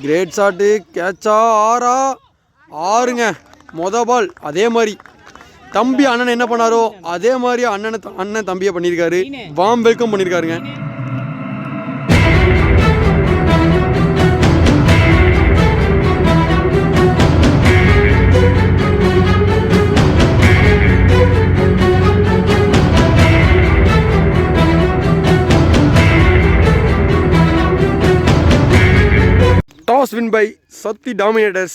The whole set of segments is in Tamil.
Great shot. கேட்சா? ஆறா? ஆறுங்க. பால் அதே மாதிரி தம்பி அண்ணன் என்ன பண்ணாரோ அதே மாதிரி அண்ணன் தம்பியை பண்ணியிருக்காரு. வார்ம் வெல்கம் பண்ணியிருக்காருங்க. Toss win by Sakthi Dominators,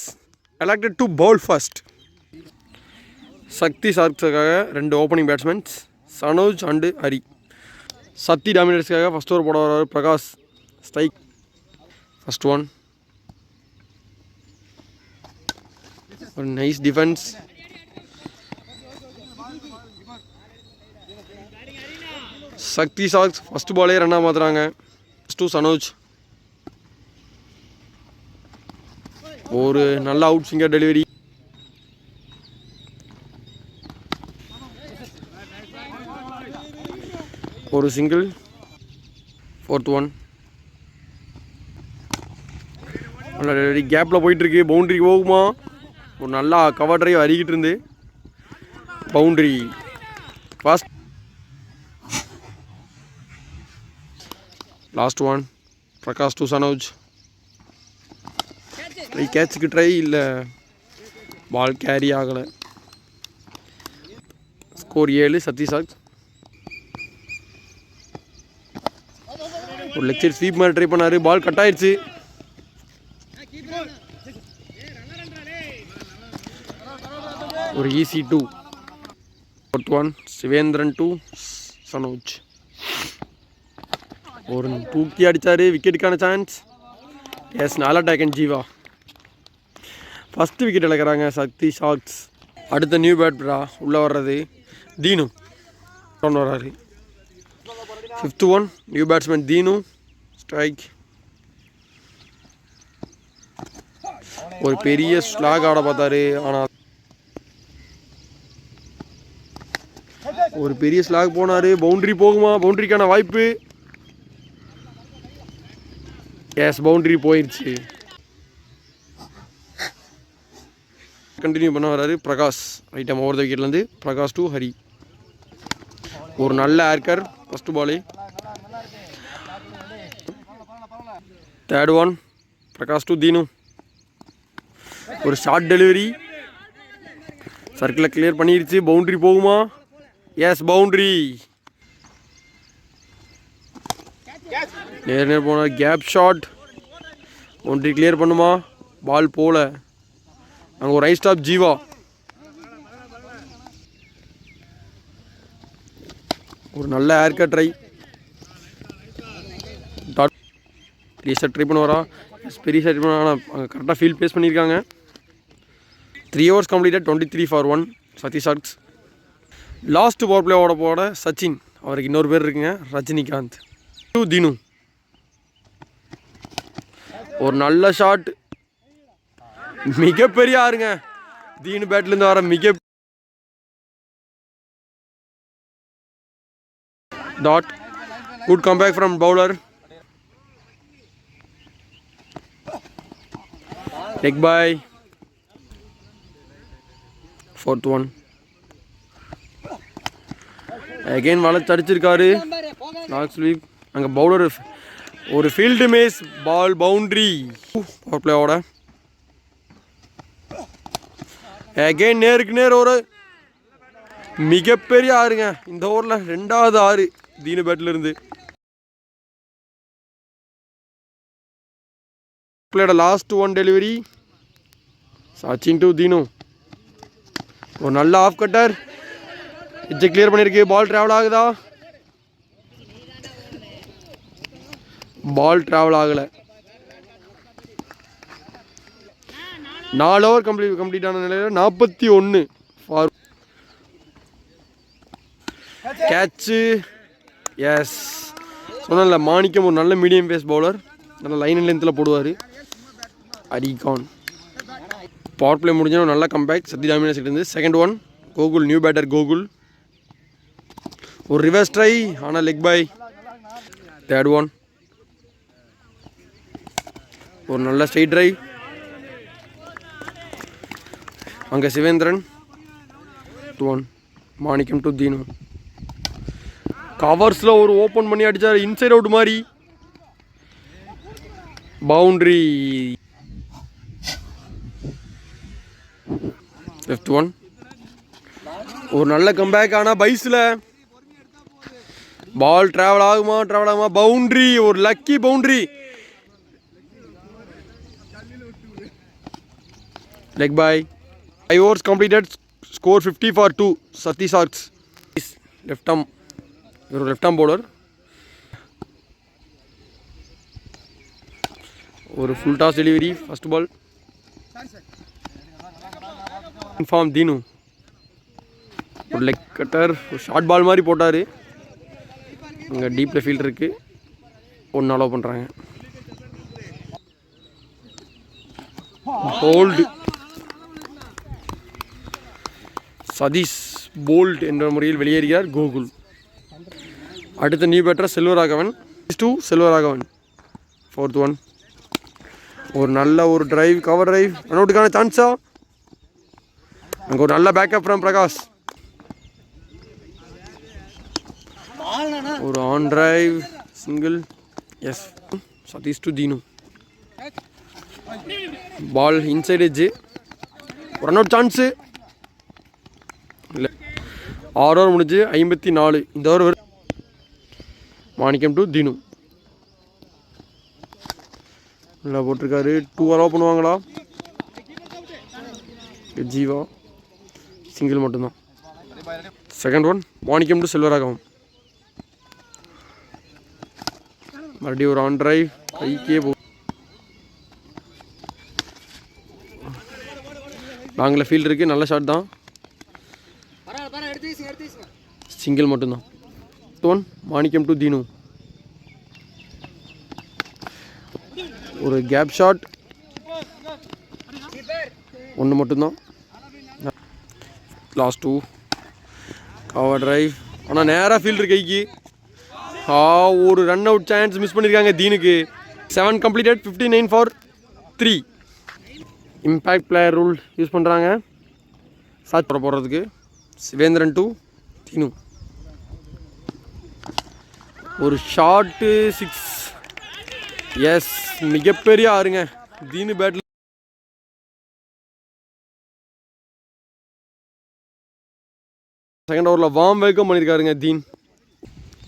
elected to bowl first. Sakthi Sharks-க்காக 2 opening batsmen Sanoj and Hari. Sakthi டாமினேட்டர்ஸ்க்காக ஃபஸ்ட் ஓவர் போட வர்றாரு பிரகாஷ். ஸ்ட்ரைக். First one. ஒரு nice defence. Sakthi sharks first பாலே ரன்னாக மாற்றுறாங்க. ஃபஸ்ட்டு சனோஜ். ஒரு நல்ல அவுட் ஃபிங்கர் டெலிவரி. ஒரு சிங்கிள். Fourth one. நல்ல டெலிவரி. கேப்பில் போயிட்டுருக்கு. பவுண்ட்ரிக்கு போகுமா? ஒரு நல்லா கவர் ட்ரைவ் அருகிட்டு இருந்து boundary. First. Last one. Prakash to Sanoj. கேட்சுக்கு ட்ரை இல்லை, பால் கேரி ஆகலை. ஸ்கோர் 7. சக்தி ஷார்க்ஸ். ஒரு லெக் சைட் ஸ்வீப் மாதிரி ட்ரை பண்ணார். பால் கட் ஆயிடுச்சு. ஒரு easy 2. Fourth one. Sivendran to Sanoj. ஒரு தூக்கி அடித்தார். விக்கெட்டுக்கான சான்ஸ். எஸ், நல்லா டேக்கன் ஜீவா. ஃபஸ்ட்டு விக்கெட் இழக்கிறாங்க சக்தி ஷார்க்ஸ். அடுத்த நியூ பேட்ரா உள்ளே வர்றது தீனு கொண்டு வர்றாரு. 5th one. New batsman Deenu. Strike. ஒரு பெரிய ஸ்லாக் ஆட பார்த்தாரு, ஆனால் ஒரு பெரிய ஸ்லாக் போனார். பவுண்ட்ரி போகுமா? பவுண்ட்ரிக்கான வாய்ப்பு. எஸ், பவுண்ட்ரி போயிடுச்சு. கண்டினியூ பண்ண வர்றாரு பிரகாஷ். ரைட்டம் ஓவர் த விக்கெட்லேருந்து பிரகாஷ் டு ஹரி. ஒரு நல்ல yorker first ball. Third one. Prakash to Deenu. ஒரு ஷார்ட் டெலிவரி. சர்க்கிளை கிளியர் பண்ணிடுச்சு. பவுண்ட்ரி போகுமா? Yes, boundary. நேர் போன கேப் ஷாட். பவுண்ட்ரி கிளியர் பண்ணுமா? பால் போல. அங்கே ஒரு ரைட் ஸ்டாப் ஜீவா. ஒரு நல்ல ஏர்கட் ட்ரை. ரீசெட் ட்ரை பண்ணுவாரா? பெரிய செட் பண்ண. ஆனால் அங்கே கரெக்டாக ஃபீல்ட் பேஸ் பண்ணியிருக்காங்க. 3 overs completed. 23 for 1 Sakthi sharks. Last power play போட சச்சின். அவருக்கு இன்னொரு பேர் இருக்குங்க, ரஜினிகாந்த். தீனு. ஒரு நல்ல ஷாட். மிகப்பெரிய ஆறுங்க. தீனு பேட்லேருந்து வர dot. Good comeback from bowler. Leg bye. 4th one. Again வளர்ச்சி அடிச்சிருக்காரு. Lap sweep. அங்கே பவுலர் ஒரு field miss. Ball boundary. Power பிளேவோட அகெயின் நேருக்கு நேர் ஒரு மிகப்பெரிய ஆறுங்க. இந்த ஓவரில் 2வது 6 தீனு பேட்லேருந்து. பிளேயோட last one delivery. Sachin to Deenu. ஒரு நல்ல ஆஃப் கட்டர். எட்ஜை கிளியர் பண்ணியிருக்கு. பால் ட்ராவல் ஆகுதா? பால் ட்ராவல் ஆகலை. 4 ஓவர் கம்ப்ளீட் ஆன நிலையில் 41 ஃபார் கேட்சு. எஸ், சொன்னல மாணிக்கம் ஒரு நல்ல மீடியம் பேஸ் பவுலர். நல்ல லைன் லென்த்தில் போடுவார். அரிகான். பவர் பிளே முடிஞ்சோம். நல்ல கம்பேக் சக்தி டாமினேட்டர்ஸ்லேருந்து. Second one. Gokul. New batter Gokul. ஒரு ரிவர்ஸ் ட்ரை, ஆனால் லெக் பை. Third one. ஒரு நல்ல ஸ்ட்ரைட் டிரைவ். அங்கே சிவேந்திரன் 2-1. மாணிக்கம் டு தீனு. கவர்ஸில் ஒரு ஓப்பன் பண்ணி அடித்தார், இன்சைட் அவுட் மாதிரி. பவுண்ட்ரி. 5th one. ஒரு நல்ல கம்பேக். ஆனால் பைஸில் பால் ட்ராவல் ஆகுமா? பவுண்ட்ரி. ஒரு lucky boundary. Leg bye. 5 overs completed. Score 50 for 2. Sati Sharks. Left arm. இவர் லெஃப்ட் ஆர்ம் பவுலர். ஒரு full toss delivery. First ball. In form Deenu. ஒரு லெக் கட்டர். ஒரு ஷார்ட் பால் மாதிரி போட்டார். அங்கே டீப்பில் ஃபீல்ட் இருக்குது. ஒன்று அலோவ் பண்ணுறாங்க. ஹோல்டு. சதீஷ் போல்ட் என்ற முறையில் வெளியேறுகிறார். கோகுல். அடுத்த new batter Selvaraghavan. 2 Selvaraghavan. 4th one. ஒரு நல்ல ஒரு டிரைவ், கவர் டிரைவ். ரன் அவுட்டுக்கான சான்ஸா? அங்கே ஒரு நல்ல பேக்கப் ஃப்ரம் பிரகாஷ். ஒரு on drive single. Yes. Satheesh to Deenu. Ball inside edge. Run out chance இல்லை. 6 ஓவர் முடிஞ்சு 54. இந்த ஓவர் மாணிக்கம் டு தீனு. நல்லா போட்டிருக்காரு. 2 அலோவ் பண்ணுவாங்களா? ஜீவா சிங்கிள் மட்டும்தான். Second one Manickam to Selvaraghavan. மறுபடியும் ஒரு ஆன் டிரைவ். கைக்கே போ. லாங்கில் ஃபீல்ட் இருக்குது. நல்ல ஷாட் தான். சிங்கிள் மட்டும்தான். One Manickam to Deenu. ஒரு கேப் ஷாட். ஒன்று மட்டும்தான். Last 2 cover drive. ஆனால் நேராக ஃபீல்டர் கைக்கு. ஒரு ரன் அவுட் சான்ஸ் மிஸ் பண்ணியிருக்காங்க தீனுக்கு. 7 completed. 59 for 3. Impact player rule use பண்ணுறாங்க சாட் போடுறதுக்கு. சிவேந்திரன் டு தீனு. ஒரு ஷார்ட்டு 6. எஸ். மிகப்பெரிய ஆறுங்க தீனு பேட்டில். செகண்ட் ஓவரில் வார்ம் வெல்கம் பண்ணியிருக்காருங்க தீன்.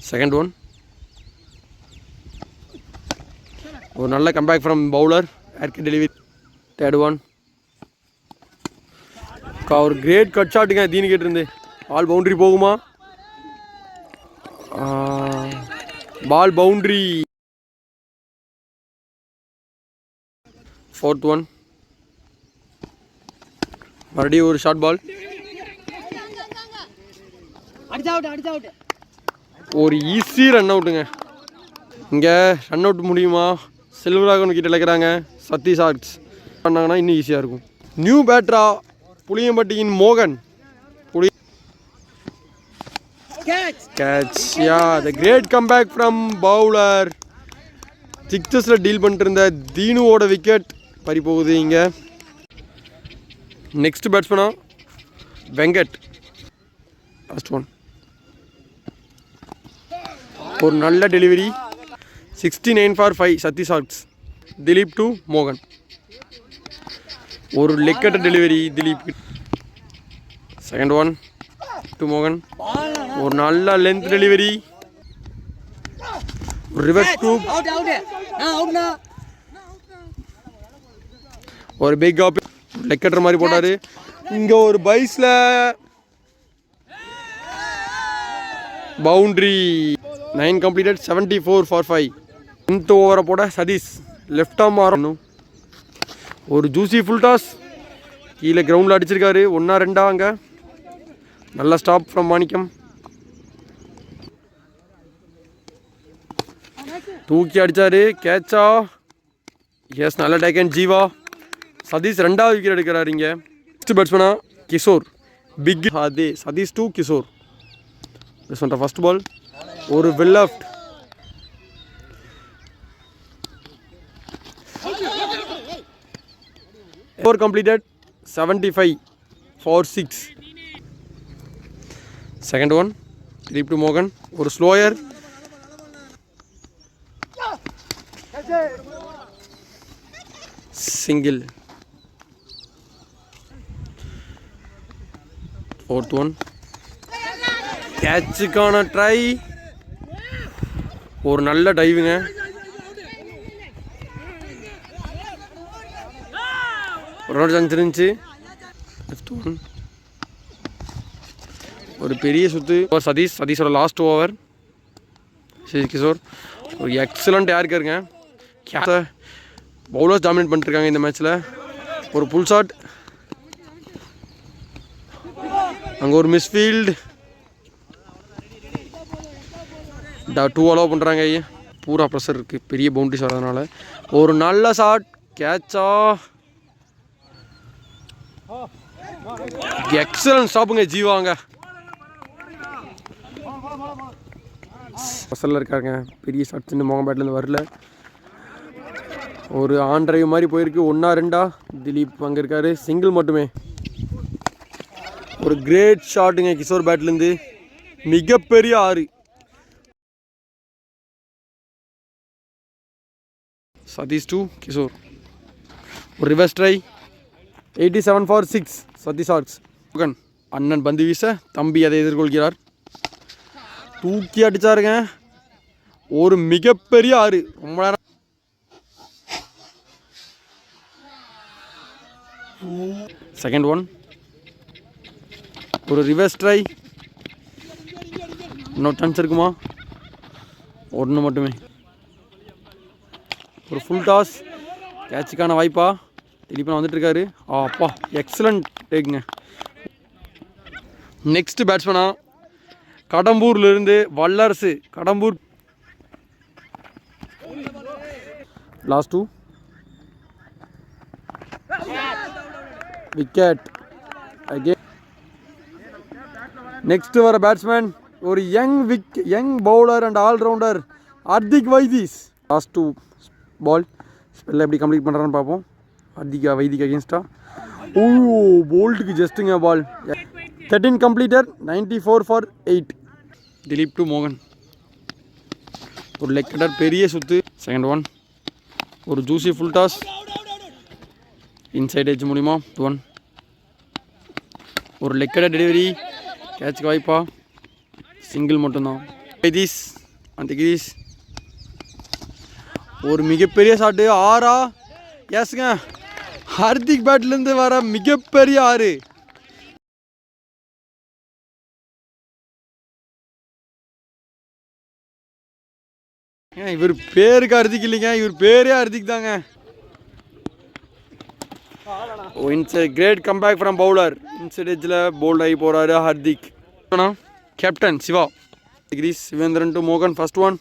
Second one. ஒரு நல்ல கம்பேக் ஃப்ரம் பவுலர். ஏர்கே டெலிவரி. Third one. ஒரு கிரேட் கட் ஷாட்டுங்க தீனு கேட்டிருந்து. பால் பவுண்ட்ரி போகுமா? Ball boundary. 4th one. மறுபடியும் ஒரு ஷார்ட் பால். ஒரு ஈஸி ரன் அவுட்டுங்க. இங்கே ரன் அவுட் முடியுமா? செல்வராகவன் கிட்ட இழக்கிறாங்க சத்தி ஷார்க்ஸ். பண்ணாங்கன்னா இன்னும் ஈஸியாக இருக்கும். நியூ பேட்ரா புளியம்பட்டியின் மோகன். Catch. Ya, the great comeback from bowler. சிக்ஸஸில் டீல் பண்ணிட்டு இருந்த தீனுவோட விக்கெட் பறி போகுது இங்கே. நெக்ஸ்ட் பேட்ஸ்மேனா வெங்கட். First one. ஒரு நல்ல delivery. 69 for 5 Sathi sharks. Dilip to மோகன். ஒரு லெக்கட்ட delivery Dilip. Second one to மோகன். ஒரு நல்ல லென்த் டெலிவரி. Reverse scoop. ஒரு பிக் ஆப். லெக்கட்டர் மாதிரி போட்டார். இங்கே ஒரு பைஸில் பவுண்ட்ரி. 9 completed. 74 for 5. 10th ஓவரை போட சதீஷ் லெஃப்ட் ஆர்ம் ஆரணும். ஒரு ஜூசி ஃபுல் டாஸ் கீழே கிரவுண்டில் அடிச்சிருக்காரு. 1-2 அங்கே. நல்ல ஸ்டாப் ஃப்ரம் மாணிக்கம். தூக்கி அடித்தார். கேட்சா? எஸ். நல்ல டேக்கன் ஜீவா. சதீஷ் 2வது விக்கெட் எடுக்கிறாரு இங்கே. நெக்ஸ்ட் பேட்ஸ்மேனா கிஷோர். பிக். அதே Sathish to Kishore. this one first ball. ஒரு well left. 4 completed, 75 for 6. Second one, Deep to Morgan. Or slower. Single. Fourth one. Catch gonna try. ஒரு நல்ல டைவுங்க. ஒரு சான்ஸ் இருந்துச்சு. ஒரு பெரிய சுத்து. சதீஷோட லாஸ்ட் ஓவர். கிஷோர் ஒரு எக்ஸலண்ட் யாருக்காருங்க. பவுலர்ஸ் டாமினேட் பண்ணிட்டுருக்காங்க இந்த மேட்ச்சில். ஒரு புல் ஷாட். அங்கே ஒரு மிஸ்ஃபீல்டு. 2 அலோவ் பண்ணுறாங்க. பூரா ப்ரெஷர் இருக்குது, பெரிய பவுண்டரிஸ் வரதுனால. ஒரு நல்ல ஷாட். கேட்சா. எக்ஸலன்ட் ஸ்டாப்புங்க ஜீவாங்க. ப்ரெஷரில் இருக்காங்க. பெரிய ஷாட் சின்ன மோகம் பேட்லேருந்து வரல. ஒரு ஆன் டிரைவ் மாதிரி போயிருக்கு. 1-2. திலீப் அங்கே இருக்காரு. சிங்கிள் மட்டுமே. ஒரு கிரேட் ஷாட்டுங்க கிஷோர் பேட்லேருந்து. மிகப்பெரிய 6. சதீஷ் 2 கிஷோர். ஒரு ரிவர்ஸ் ட்ரை. 87 for 6. சதீஷ் ஆர்க்ஸ். அண்ணன் பந்து வீச தம்பி அதை எதிர்கொள்கிறார். தூக்கி அடிச்சாருங்க. ஒரு மிகப்பெரிய 6. ரொம்ப நேரம். Second one. ஒரு ரிவர்ஸ் ட்ரை. இன்னொரு சான்ஸ் இருக்குமா? ஒன்று மட்டுமே. ஒரு ஃபுல் டாஸ். கேட்சுக்கான வாய்ப்பா? திலீப்பன் வந்துட்டுருக்காரு. அப்பா எக்ஸலண்ட் டேக்குங்க. நெக்ஸ்ட் பேட்ஸ்மேனா கடம்பூர்லேருந்து Vallarasu. Kadambur. Last 2 wicket. Next வர பேட்ஸ்மேன் ஒரு young bowler and all rounder Hardik Vaithees. Last 2 ball. ஸ்பெல்ல எப்படி கம்ப்ளீட் பண்ணுறான்னு பார்ப்போம். வைதிக் அகேன்ஸ்டா. போல்ட்டுக்கு ஜஸ்ட்டுங்க பால். 13 கம்ப்ளீட்டர், 94 for 8. திலீப் டு மோகன். ஒரு லெக் கட்டர், பெரிய சுத்து. Second one. ஒரு juicy full toss. Inside edge மூலிமா 1. ஒரு லெக் கட்டர் டெலிவரி. கேட்சுக்கு வாய்ப்பா? சிங்கிள் மட்டும்தான். வைதீஸ் அந்த கிரீஸ். ஒரு மிகப்பெரிய ஷாட்டு. 6. எஸ்ங்க. ஹர்திக் பேட்லேருந்து வர மிகப்பெரிய 6. இவர் பேருக்கு ஹர்திக் இல்லைங்க, இவர் பேரே ஹர்திக் தாங்க. Great comeback from bowler. Inside எட்ஜில் போல்ட் ஆகி போகிறாரு Hardik. Captain Siva. Crease Sivendran to மோகன். First one.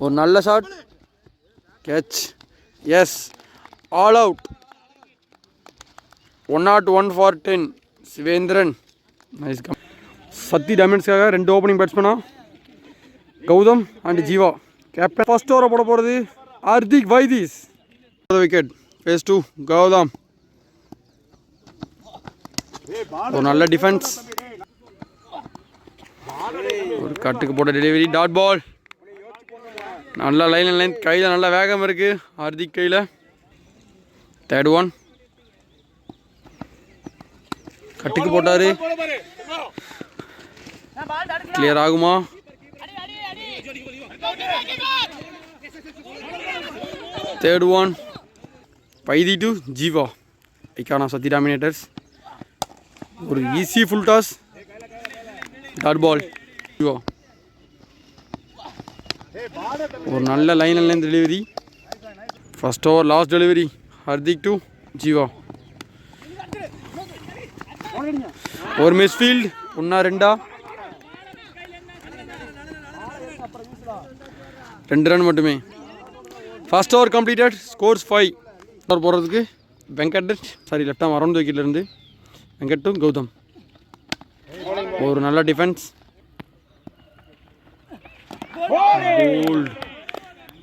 ஒரு நல்ல shot. Catch. Yes. All out. 101 for 10. Sivendran. Nice. Sathi டைமண்ட்ஸ்க்காக 2 ஓப்பனிங் பேட்ஸ்மேனா Gautham and Jeeva. Captain. First ஓவரை போட போகிறது ஹர்திக் வைதீஸ். விக்கெட். ஃபேஸ் 2 கௌதம். ஒரு நல்ல டிஃபென்ஸ். ஒரு கட்டுக்கு போட்ட டெலிவரி. Dot ball. நல்லா லைன் கையில் நல்லா வேகம் இருக்குது ஹர்திக் கையில். Third one. கட்டுக்கு போட்டார். கிளியர் ஆகுமா? Third one. Vaidhi to Jeeva. ஐக்கானா சத்தி டாமினேட்டர்ஸ். ஒரு easy full toss. Dot ball. Jeeva. ஒரு நல்ல line delivery. First over last delivery. Hardik to Jeeva. ஒரு மிஸ்ஃபீல்டு. 1-2. 2 ரன் மட்டுமே. First over completed. Scores 5. Over போடுறதுக்கு லெஃப்ட் ஆம் அரௌண்ட் விக்கெட்லேருந்து வெங்கட் டு கௌதம். ஒரு நல்ல defence.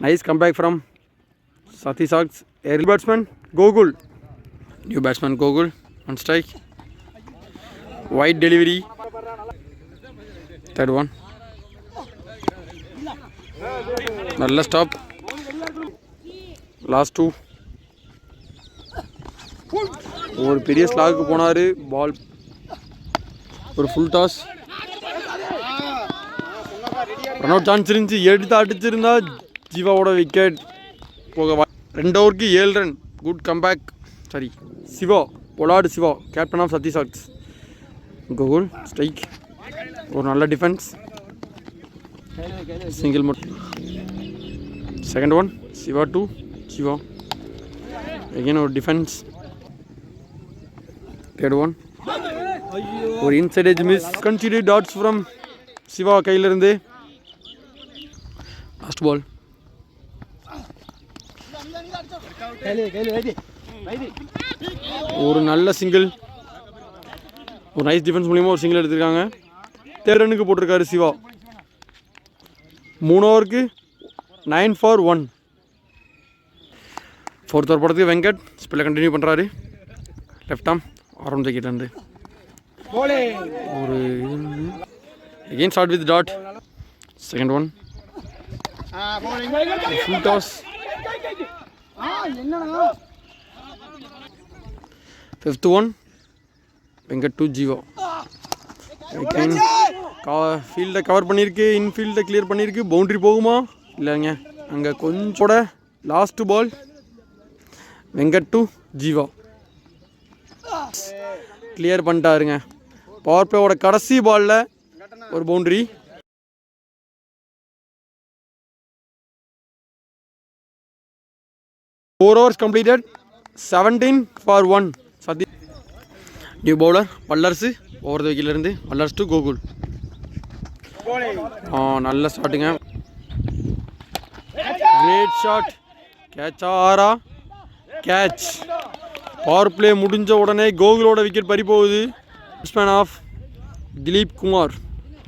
Nice comeback from Sathish ஆர்க்ஸ். Early batsman Gokul. New batsman Gogul on strike. Wide delivery. Third one. நல்ல ஸ்டாப். லாஸ்ட் 2. ஒரு பெரிய ஸ்லாக்கு போனார். பால் ஒரு full toss. Run out chance இருந்துச்சு. எடுத்து அடிச்சிருந்தா ஜீவாவோட விக்கெட் போக. 2 ஓவருக்கு 7 run. Good comeback. Sorry, Siva, பொலாடு Siva, captain of Sathi sharks. Gokul strike. ஒரு நல்ல டிஃபென்ஸ். சிங்கிள் மட்டும். Second one. Siva 2. Siva again ஒரு டிஃபென்ஸ். Third one. ஒரு inside edge miss. Consecutive dots from Siva கையிலிருந்து. Last ball. ஒரு நல்ல சிங்கிள். ஒரு நைஸ் டிஃபென்ஸ் மூலியமாக ஒரு சிங்கிள் எடுத்திருக்காங்க. 3 ரன்னுக்கு போட்டிருக்காரு சிவா. 3 ஓவருக்கு 9 for 1. 4th ஓவர் போடுறதுக்கு வெங்கட் ஸ்பெல்லை கண்டினியூ பண்ணுறாரு. லெஃப்ட் ஆம் அரௌண்ட் த கிட்ட இருந்து ஒரு again start with dot. Second one. Full toss. Fifth one. Venkat to Jiva. Again ஃபீல்டை கவர் பண்ணியிருக்கு. இன்ஃபீல்டை கிளியர் பண்ணியிருக்கு. பவுண்ட்ரி போகுமா இல்லைங்க. அங்கே கொஞ்சோட last ball. Venkat to Jeeva clear பண்ணிட்டாருங்க. பவர் பிளேவோட கடைசி பாலில் ஒரு boundary. Four overs completed. 17 for 1. Sathi. New bowler Vallarasu. Over the விக்கெட்லேருந்து வல்லரசு டு கோகுல். நல்ல ஸ்டார்ட்டுங்க. Great shot. கேட்சா ஆரா? கேட்ச். பவர் பிளே முடிஞ்ச உடனே கோகுலோட விக்கெட் பறி போகுது. Batsman of Dilip Kumar.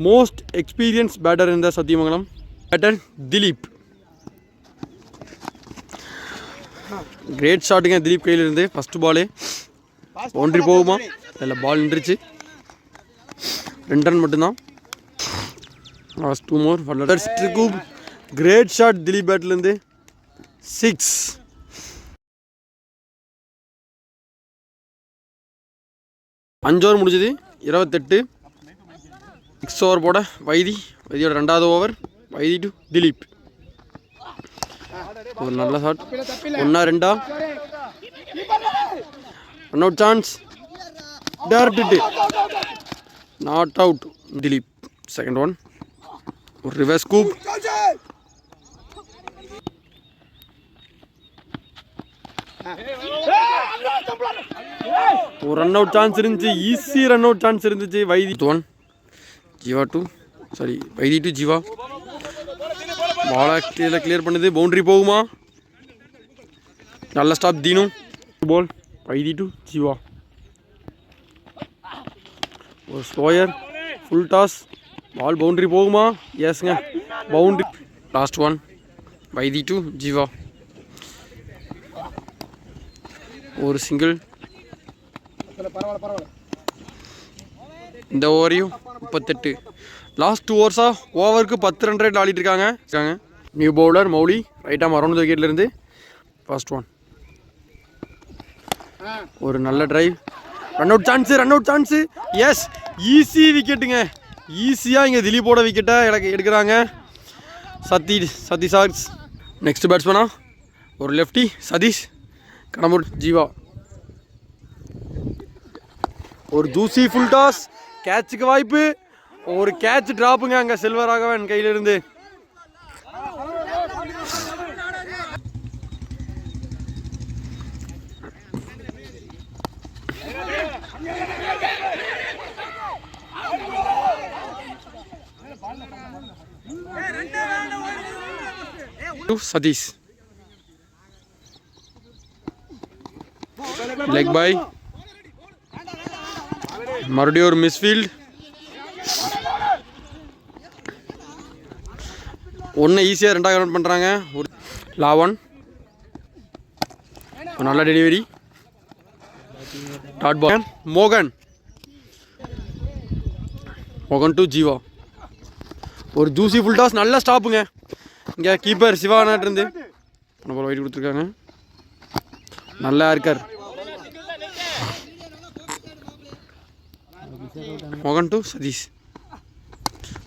Most experience batter இந்த சத்தியமங்கலம். பேட்டர் திலீப். கிரேட் ஷாட்டுங்க திலீப் கையிலிருந்து. ஃபஸ்ட்டு பாலே பவுண்ட்ரி போகுமா இல்லை பால் நின்றுச்சு. 2 ரன் மட்டும்தான். Last 2 more. Great shot Dileep பேட்லேருந்து. 6. 5 ஓவர் முடிஞ்சது. 28. 6 ஓவர் போட வைதியோட 2வது ஓவர். Why this to Dileep. ஒரு நல்ல shot. 1-2. Run out chance. Direct. Not out. Dileep. Second one. ஒரு ரிவர்ஸ் ஸ்கூப். ஒரு ரன் அவுட் சான்ஸ் இருந்துச்சு. ஈஸி ரன் அவுட் சான்ஸ் இருந்துச்சு. வைதி 1. ஜீவா 2. Sorry, Vaidhi to Jeeva. பாலை கிளியர் பண்ணுது. பவுண்ட்ரி போகுமா? நல்ல stop Deenu. Ball Vaidhi to Jeeva. ஒரு slower. Full toss. Ball boundary போகுமா? எஸ்ங்க, boundary. Last one. Vaidhi to Jeeva. ஒரு சிங்கிள். இந்த ஓவரையும் 38. லாஸ்ட் 2 ஓவர்ஸாக ஓவருக்கு 10 ரன் ரேட் ஆடிட்டு இருக்காங்க. New bowler Mouli. Right arm around the விக்கெட்லேருந்து. First one. ஒரு நல்ல drive. Run out chance. Yes, easy விக்கெட்டுங்க. ஈஸியாக இங்கே திலீப்போட விக்கெட்டை எடுக்கிறாங்க சத்தி சாக்ஸ். நெக்ஸ்ட் பேட்ஸ்மேனா ஒரு லெஃப்டி சதீஷ். கடம்பூர் ஜீவா. ஒரு தூசி ஃபுல் டாஸ். கேட்சுக்கு வாய்ப்பு. ஒரு கேட்ச் டிராப்புங்க அங்கே செல்வராகவன் கையிலிருந்து. சதீஷ். லெக் பாய். மறுபடியும் ஒரு மிஸ்ஃபீல்ட். ஒன்று ஈஸியாக 2ஆக ரன் பண்ணுறாங்க. ஒரு லாவன். ஒரு நல்ல டெலிவரி. டாட் பால் மோகன் டு ஜீவா. ஒரு ஜூசி ஃபுல் டாஸ், நல்ல ஸ்டாப்புங்க. இங்கே கீப்பர் சிவானாட்டு இருந்து நம்ம ஒயிட் கொடுத்துருக்காங்க. நல்லா இருக்கார். மோகன் டு சதீஷ்.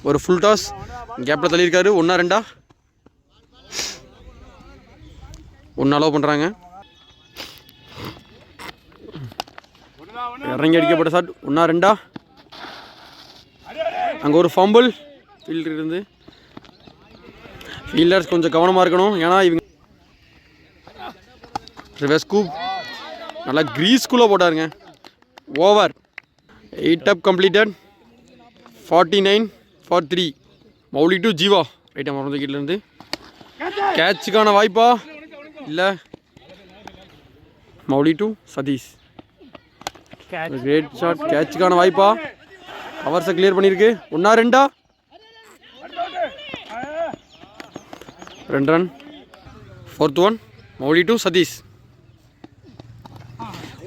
ஒரு ஃபுல் டாஸ் கேப்பில் தள்ளியிருக்காரு. 1-2 1 அலோவ் பண்ணுறாங்க. இறங்கி அடிக்கப்பட்ட ஷாட். 1-2 அங்கே ஒரு ஃபம்பிள். ஃபீல்டர் இருந்து ஃபீல்டர்ஸ் கொஞ்சம் கவனமாக இருக்கணும். ஏன்னா இவங்க ரிவர்ஸ் ஸ்கூப் நல்லா க்ரீஸ்குள்ளே போட்டாருங்க. ஓவர். 8 அப் கம்ப்ளீட்டட். 49-3. மௌலி டு ஜீவா. ரைட்டாக மறந்து கீழேருந்து கேட்சுக்கான வாய்ப்பா இல்லை. Mouli to Sathish. Great shot. கேட்சுக்கான வாய்ப்பா. கவர்ஸை கிளியர் பண்ணியிருக்கு. 1-2 2 run. 4th one. Mouli to Sathish.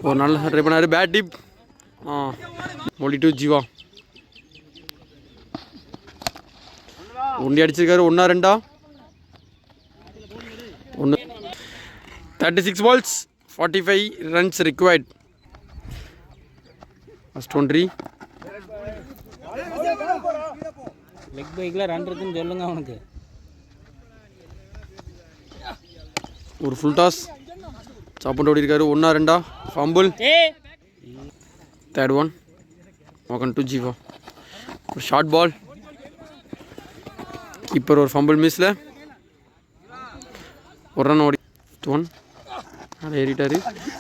ஒரு நல்ல ட்ரை பண்ணார். Bat tip. Mouli to Jeeva. ஒண்டி அடிச்சிருக்காரு. 1-2 1. 36 balls 45 runs required. First one. Leg பைக்ல ரன் இருக்குன்னு சொல்லுங்க அவனுக்கு. ஒரு ஃபுல் டாஸ் சாப்பிட்டு ஓடி இருக்காரு. 1-2 ஃபம்பிள். Third one. மோகன் டு ஜீவா. ஒரு ஷார்ட் பால். கீப்பர் ஒரு ஃபம்பிள் மிஸ்ல. ஒரு ரன் ஓடி. 5th one. நல்லா ஏறிட்டாரு.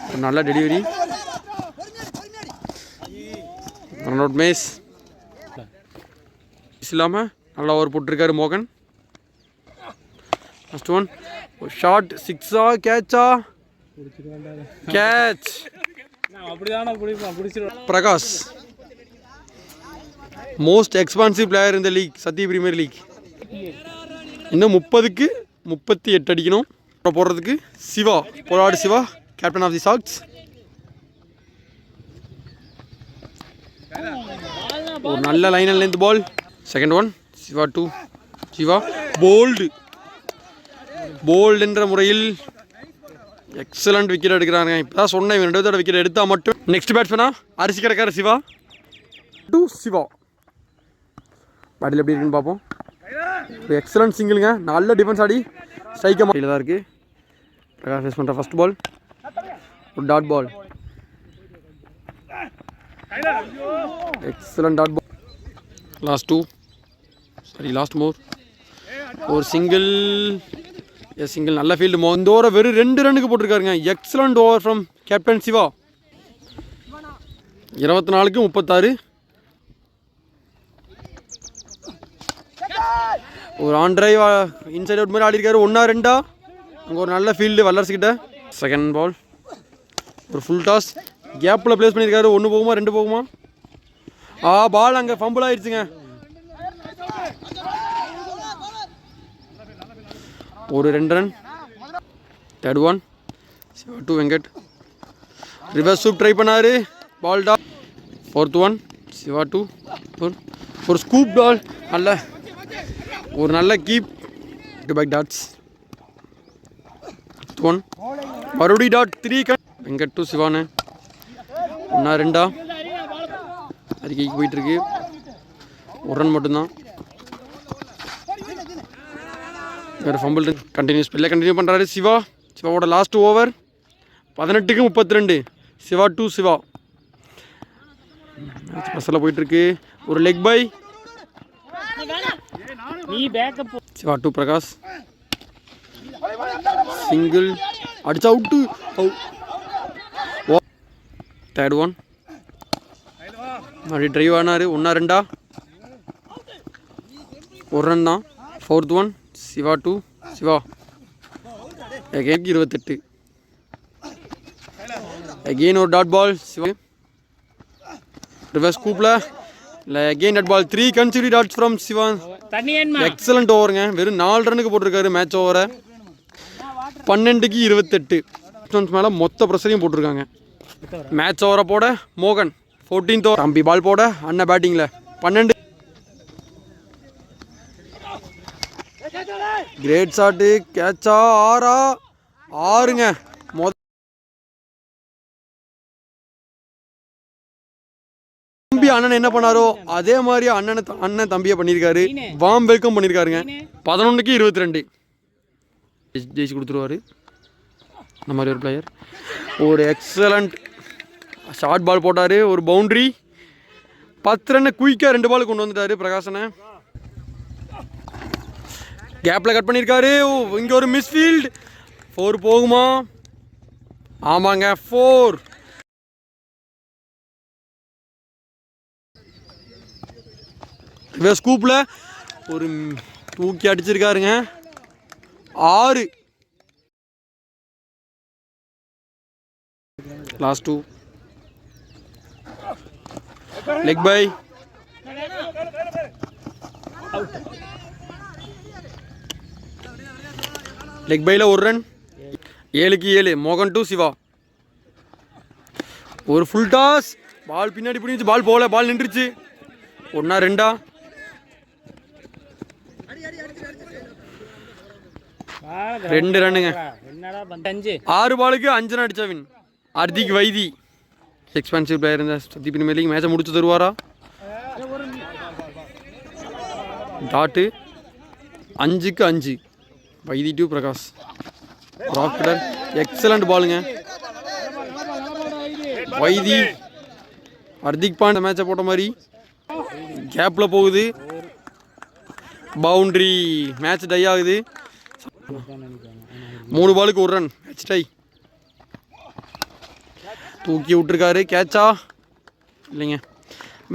ஒரு நல்ல டெலிவரி. ரன் அவுட் மேஸ் இல்லாமல் நல்லா ஓவர் போட்டிருக்காரு மோகன். First one. ஒரு ஷார்ட். 6ஆ கேட்சா? Catch. Prakash. Most expensive player இந்த லீக், சத்தி பிரீமியர் லீக். இன்னும் 30க்கு 38 அடிக்கணும். போடுறதுக்கு சிவா. போராடு Siva, captain of the sharks. ஒரு நல்ல line length ball. Second one. Siva to Siva. போல்டுன்ற முறையில் எக்ஸலண்ட் விக்கெட் எடுக்கிறாங்க. இப்போ தான் சொன்னேன், இவன் 2 தடவை விக்கெட் எடுத்தால் மட்டும். நெக்ஸ்ட் பேட்ஸ்மேனா அரிசி கிடக்கார சிவா டு சிவா. பேட்டில் எப்படி இருக்குன்னு பார்ப்போம். ஒரு எக்ஸலண்ட் சிங்கிளுங்க. நல்ல டிஃபென்ஸ் ஆடி ஸ்ட்ரைக்காக மாட்டில் தான் இருக்குது. பிரகாஷ் ஃபேஸ் பண்ணுற ஃபர்ஸ்ட் பால். ஒரு dot ball. Excellent dot ball. Last 2. Last more. ஒரு சிங்கிள். சிங்கிள். நல்ல ஃபீல்டு. இந்த ஓவரை வெறும் 2 ரன்னுக்கு போட்டிருக்காருங்க. Excellent over from captain Siva. 24க்கு 36. ஒரு ஆன் டிரைவ் இன்சைட் அவுட் மாதிரி ஆடி இருக்காரு. 1-2 அங்கே ஒரு நல்ல ஃபீல்டு வல்லரசுக்கிட்ட. Second ball. ஒரு ஃபுல் டாஸ் கேப்பில் ப்ளேஸ் பண்ணியிருக்காரு. 1 போகுமா 2 போகுமா? பால் அங்கே ஃபம்பிள் ஆயிடுச்சுங்க. ஒரு 2 ரன். Third one. Siva to Venkat. Reverse scoop try பண்ணாரு. பால் டாப். 4th one. சிவா டு ஒரு ஸ்கூப் பால். ஒரு நல்ல keep. Back dots. 5th one. மறுபடி டாட். 3 வெங்கட் டு சிவானு. 1-2 அறிக்கைக்கு போயிட்டுருக்கு. 1 ரன் மட்டும்தான். வேறு ஃபம்பிள் கண்டினியூஸ் பிள்ளை கண்டினியூ பண்ணுறாரு சிவா. சிவாவோட லாஸ்ட் ஓவர். 18க்கு 32. சிவா டு சிவா. மேட்ச் பஸ்ஸில் போயிட்டுருக்கு. ஒரு leg bye. Siva to Prakash. Single அடிச்சா அவுட்டு. Third one. அப்படி ட்ரைவ் ஆனார். 1-2 1 ரன் தான். 4th one. Siva to Siva. Again 28. Again ஒரு டாட் பால். சிவா ரிவர்ஸ் ஸ்கூப்பில் இல்லை. Again dot ball. 3 consecutive dots from Siva. Excellent ஓவருங்க. வெறும் 4 ரன்னுக்கு போட்டிருக்காரு மேட்ச் ஓவரை. 12க்கு 28. மேலே மொத்த ப்ரெஷரையும் போட்டிருக்காங்க. மேட்ச் ஓவரை போட மோகன் 14th ஓவர். தம்பி பால் போட அண்ணன் பேட்டிங்கில் 12. கிரேட் ஷாட்டு, கேட்சா, 6ங்க. தம்பி அண்ணன் என்ன பண்ணாரோ அதே மாதிரி அண்ணன் தம்பியை பண்ணியிருக்காரு. Warm welcome பண்ணியிருக்காருங்க. 11க்கு 22 ஜெயிச்சு கொடுத்துருவாரு. அந்த மாதிரி ஒரு பிளேயர். ஒரு எக்ஸலண்ட் ஷார்ட் பால் போட்டார், ஒரு பவுண்ட்ரி. 10 ரன் குயிக்காக 2 பால் கொண்டு வந்துட்டாரு பிரகாசனை. கேப்பில் கட் பண்ணியிருக்காரு. இங்கே ஒரு மிஸ்ஃபீல்டு. 4 போகுமா? ஆமாங்க, 4. ஸ்கூப்பில் ஒரு தூக்கி அடிச்சிருக்காருங்க. 6. லாஸ்ட் 2. Leg by. லெக் பையில் 1 ரன். 7க்கு 7. மோகன் டு சிவா. ஒரு ஃபுல் டாஸ். பால் பின்னாடி பிடிச்சி பால் போகல. பால் நின்றுச்சு. 1 2. 2 ரன்னுங்க. 6 பாலுக்கு 5 ரன் அடிச்சவின் ஹர்திக் வைதி. எக்ஸ்பென்சிவ் பிளேயர் இந்த சத்தி பிரீமியர் லீக். மேட்சை முடிச்சு தருவாரா? டாட்டு 5க்கு 5. வைதி டு பிரகாஷ். ராக்டர் எக்ஸலண்ட் பாலுங்க. வைதி ஹர்திக் பாண்ட் மேட்சை போட்ட மாதிரி கேப்பில் போகுது. பவுண்ட்ரி. மேட்ச் டை ஆகுது. 3 பாலுக்கு 1 ரன். Match tie. தூக்கி விட்டுருக்காரு. கேட்சா இல்லைங்க.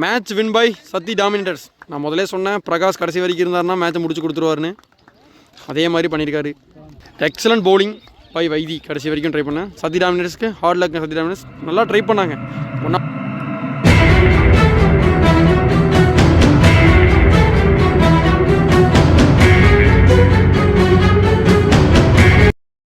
Match win by Sathi dominators. நான் முதலே சொன்னேன் பிரகாஷ் கடைசி வரைக்கும் இருந்தாருன்னா மேட்சை முடிச்சு கொடுத்துருவாருன்னு. அதே மாதிரி பண்ணியிருக்காரு. Excellent bowling by Vaithi. கடைசி வரைக்கும் ட்ரை பண்ணேன். சத்தி டாமினேட்டர்ஸ்க்கு ஹார்ட் லக். சத்தி டாமினேட்டர்ஸ் நல்லா ட்ரை பண்ணாங்க.